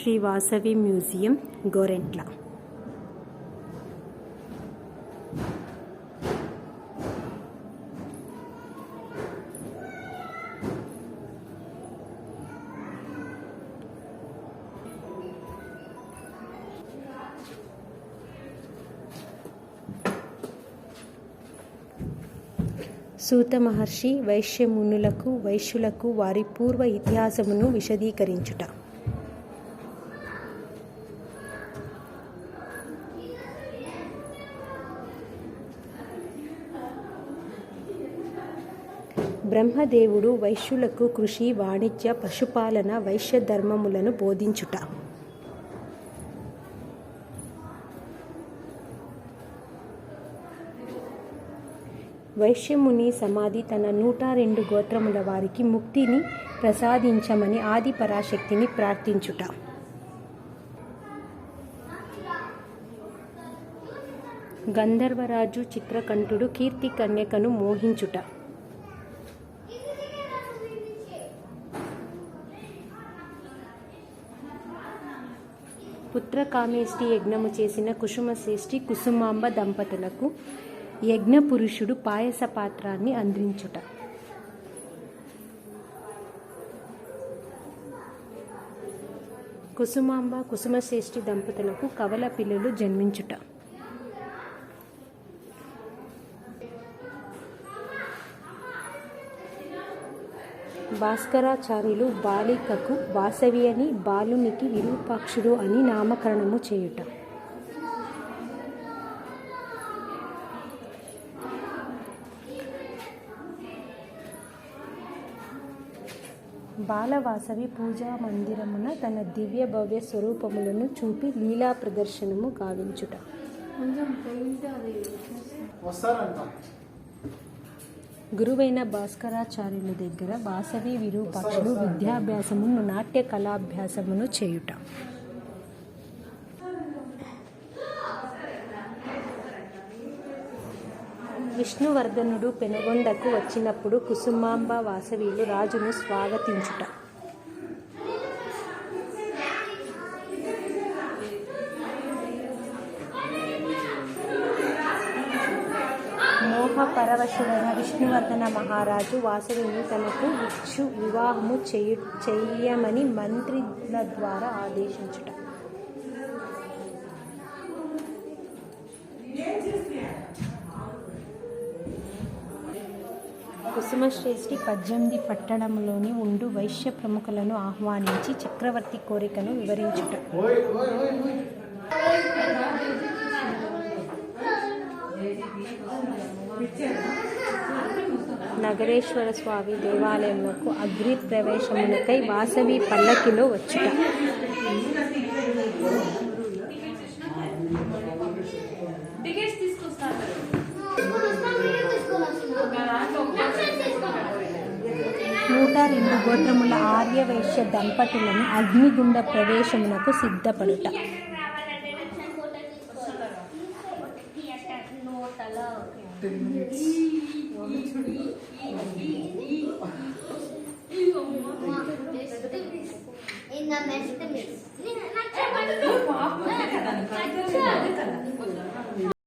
Shri Vasavi museum, Gorantla. సూత మహర్షి వైశ్యమునులకు వైశ్యులకు వారి పూర్వ ఇతిహాసమును విశదీకరించుట. బ్రహ్మదేవుడు వైశ్యులకు కృషి, వాణిజ్య, పశుపాలన, వైశ్య ధర్మములను బోధించుట. వైశ్యముని సమాధి తన 102 గోత్రముల వారికి ముక్తిని ప్రసాదించమని ఆది పరాశక్తిని ప్రార్థించుట. గంధర్వరాజు చిత్రకంఠుడు కీర్తి కన్యకను మోహించుట. పుత్రకామేష్టి యజ్ఞము చేసిన కుసుమశ్రేష్ఠి కుసుమాంబ దంపతులకు యజ్ఞపురుషుడు పాయస పాత్రాన్ని అందించుట. కుసుమాంబ కుసుమశ్రేష్ఠి దంపతులకు కవల పిల్లలు జన్మించుట. భాస్కరాచార్యులు బాలికకు వాసవి అని, బాలునికి విరూపాక్షుడు అని నామకరణము చేయుట. బాలవాసవి పూజా మందిరమున తన దివ్య భవ్య స్వరూపములను చూపి లీలా ప్రదర్శనము గావించుట. గురువైన భాస్కరాచార్యుల దగ్గర వాసవి విరూపాక్షుడు విద్యాభ్యాసమును, నాట్య కళాభ్యాసమును చేయుట. విష్ణువర్ధనుడు పెనుగొండకు వచ్చినప్పుడు కుసుమాంబ వాసవిలు రాజును స్వాగతించుట. మోహపరవశుడైన విష్ణువర్ధన మహారాజు వాసవిని తనకు ఇచ్చు వివాహము చేయమని మంత్రుల ద్వారా ఆదేశించుట. కుసుమశ్రేష్ఠి 18 పట్టణములోని ఉండు వైశ్య ప్రముఖులను ఆహ్వానించి చక్రవర్తి కోరికను వివరించుట. నగరేశ్వర స్వామి దేవాలయమునకు అగ్ని ప్రవేశమునకై వాసవి పల్లకిలో వచ్చుట. నూట 2 గోత్రముల ఆర్యవైశ్య దంపతులను అగ్నిగుండ ప్రవేశమునకు సిద్ధపడుట.